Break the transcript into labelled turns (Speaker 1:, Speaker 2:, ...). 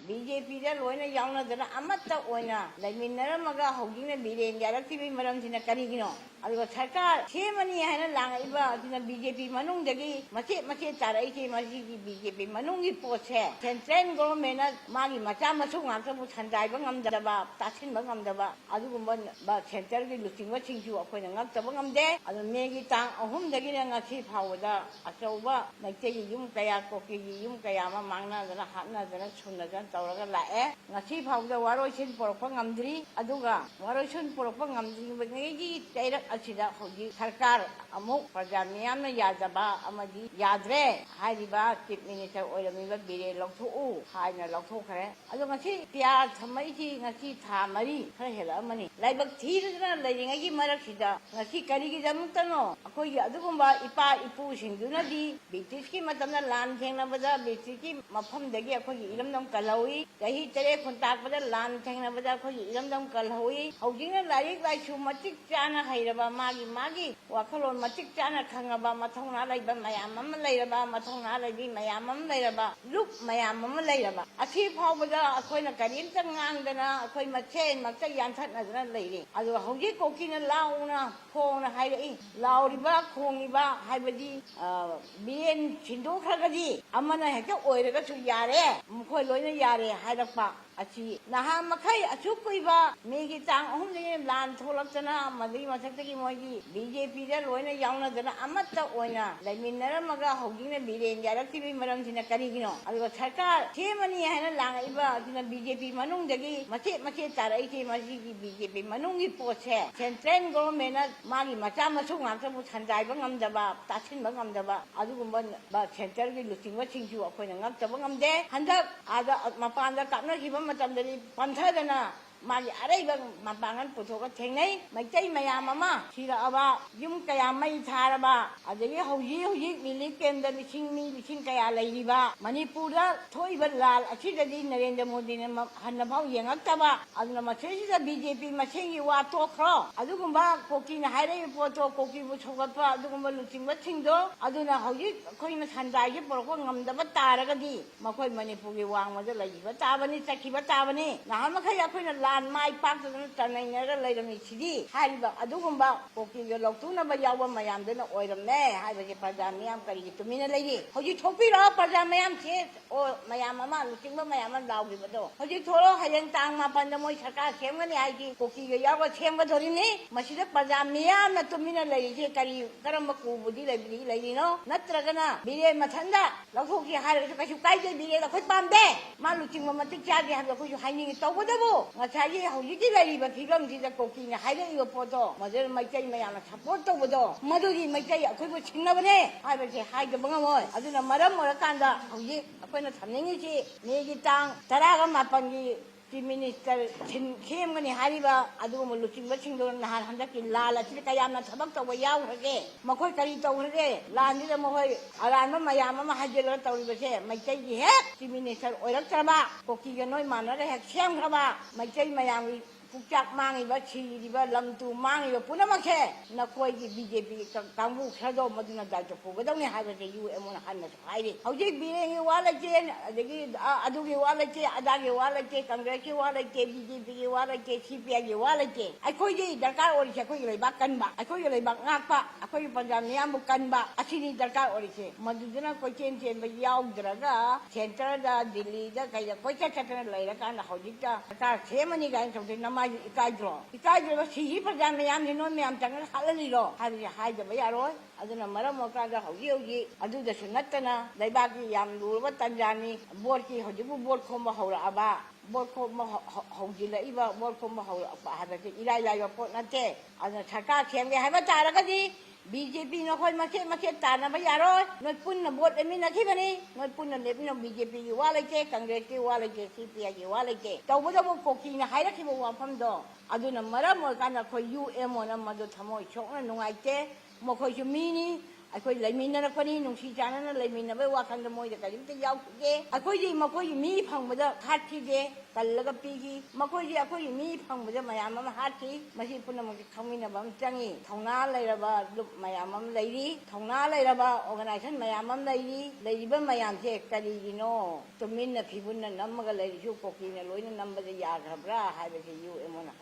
Speaker 1: BJP loina yauna dana amatta oina laiminnaramga hogina biren yaraktibi maramsina karigino aduga sarkar semani haina langaiba aduna BJP manungdagi mache tarai masi BJP manungi pose central government magi macha masu ngaktabu thandaiba ngamdaba tasinba ngamdaba adugumba ba central gi lutingwa chingju akoina ngaktabu ngamde adu megi tang ahumdagi ngasi phawda achauba naitegi yum kaya koki yum kaya ma mangna dana hatna dana chunna dana tawraga lae ngasi phawda waroisin porokpa ngamdri aduga waroisin porokpa ngamdri ngegi tairak asida hoji sarkar amuk praja miyamna yadaba amadi yadre haiba chief minister oiramiba bire lokthou haina lokthokre adu ngasi pya thamai ji ngasi tha mari khara hela amani laibak thirna leiringagi marak sida ngasi karigi jamutano akoi adugumba ipa ipu singduna di british ki matamna lan thengna bada british ki mafam dagi akoi ilamdam kalawi jahi tere khuntak bada lan thengna bada akoi ilamdam kalhawi hojingna larik laisu matik chana hairaba magi wakhalon matik chana khangaba mathongna laiba mayam am lairaba mathongna laibi mayam am lairaba luk mayam am lairaba asi phawbada akoina karimta ngangdana akoi machen makta yanthatna dana leiri adu hoji kokina launa khona hairi lauriba khongiba haibadi bien chindo khagadi amana hekta oiraga su yare mkhoi loina yare hairakpa achi naha makai achu kuiba megi tang ahum de lan tholakchana madri masakta moigi BJP loina yauna dana amatta oina laiminnaramga hogina biren yaraktibi maramsina karigino aduga sarkar semani haina langaiba aduna BJP manungdagi mache tarai masi BJP manungi pose central government magi macha masu ngaktabu thandaiba ngamdaba tasinba ngamdaba adugumba ba central gi lutingwa chingju akoina ngaktabu ngamde handak ada mapanda kapna hiba matamdani pantadana magi araiba mapangan putoka thengnai maitai mayam ama sira aba yum kaya mai tharaba adagi hoji mili kendra lising kaya lairiba manipura thoiba lal achidadi Narendra Modi ne hannaphau yengaktaba aduna masesida BJP masengi wa tokro adugumba koki na hairai poto koki bu chogatpa adugumba lutingba chingdo aduna hoji khoina thandai gi poroko ngamdaba taragadi makoi manipuri wangmada laiba tabani chakiba tabani nahamakhai akoina mai pak tanai nara lairami sidi haiba adugumba koki ge loktuna ba yawa mayam dena oiramne haiba je praja miyam kari tumina leiri hoji thopi ra praja mayam che o mayam ama lutingba mayam lawi bado hoji thoro hayang tang ma panda moi sarkar semgani haiji koki ge yawa semga dorini masida praja miyam na tumina leiri je kari karamba ku budi leiri no natragana bire mathanda lokhoki haira kasu kaide bire la khoi pamde ma lutingba matik chagi ha ko haini tawbodabu ngachai hojiki laiba phigam sida kokina hairaiba poto madar maitai mayamna support tawbodo maduri maitai akoibu chingnabane haibase haidaba ngamoi aduna maram orakanda hoji akoina thamningisi megi tang taraga mapangi chief minister khemgani hariba adugum luchingba chingdo nahan handaki lala chi kayamna thabak tawba yawrage makoi kari tawrage landida mohoi aranba mayama ma hajelo tawribase maitai gi hek chief minister oiraktraba koki ga noi manara hek semgraba maitai mayam pukchak mangi ba chiri ba lamtu mangi ba punamakhe nakoi gi BJP kangbu khado maduna daito pugadawni haibase UM na hanna hairi hoji birengi wala che adagi adugi wala che adagi wala che congress ki wala che BJP ki wala che CPI ki wala che akoi gi darkar ori che akoi lei bakkan ba akoi lei bak ngakpa akoi panjam niam bukan ba asini darkar ori che maduduna koi chen ba yaugdraga center da Delhi da kaya koi cha chatna leira kan hoji ta ta semani gain something ikaidro si praja mayam ni no mayam tangal halani ro hari haidaba yaroi aduna maram okada hoji aduda sunattana daibaki yam lurba tanjani borki hojibu bor khomba hawra aba bor khomba hoji laiba bor khomba hawra habate ila yo pot nate aduna sarkar khemge haiba taragadi BJP no khoi make tana ba yaroi noi punna bot emi na khibani noi punna lebno BJP gi wala ke congress ki wala ke CPI gi wala ke tawboda bo koki na haira ki bo wafam do aduna maram mo kana khoi UM na madu thamoi chokna nungai te mo khoi ju mini ꯑꯩꯈꯣꯏ ꯂꯩꯃꯤꯟꯅꯔꯛꯄꯅꯤ ꯅꯨꯡꯁꯤ ꯆꯥꯟꯅꯅ ꯂꯩꯃꯤꯟꯅꯕꯩ ꯋꯥꯈꯜꯗ ꯃꯣꯏꯗ ꯀꯔꯤꯝꯇ ꯌꯥꯎꯈꯤꯗꯦ ꯑꯩꯈꯣꯏꯗꯤ ꯃꯈꯣꯏꯒꯤ ꯃꯤ ꯐꯪꯕꯗ ꯍꯥꯠꯈꯤꯗꯦ ꯀꯜꯂꯒ ꯄꯤꯈꯤ ꯃꯈꯣꯏꯗꯤ ꯑꯩꯈꯣꯏꯒꯤ ꯃꯤ ꯐꯪꯕꯗ ꯃꯌꯥꯝ ꯑꯃ ꯍꯥꯠꯈꯤ ꯃꯁꯤ ꯄꯨꯝꯅꯃꯛꯁꯤ ꯈꯪꯃꯤꯟꯅꯕ ꯑꯃ ꯆꯪꯏ ꯊꯧꯅꯥ ꯂꯩꯔꯕ ꯂꯨꯞ ꯃꯌꯥꯝ ꯑꯃ ꯂꯩꯔꯤ ꯊꯧꯅꯥ ꯂꯩꯔꯕ ꯑꯣꯔꯒꯅꯥꯏꯖꯦꯁꯟ ꯃꯌꯥꯝ ꯑꯃ ꯂꯩꯔꯤ ꯂꯩꯔꯤꯕ ꯃꯌꯥꯝꯁꯦ ꯀꯔꯤꯒꯤꯅꯣ ꯇꯨꯃꯤꯟꯅ ꯐꯤꯕꯨꯟꯅ ꯅꯝꯃꯒ ꯂꯩꯔꯤꯁꯨ ꯀꯣꯀꯤꯅ ꯂꯣꯏꯅ ꯅꯝꯕꯗ ꯌꯥꯈ꯭ꯔꯕ꯭ꯔꯥ ꯍꯥꯏꯕꯁꯤ ꯌꯨ ꯑꯦꯝ ꯑꯣꯅ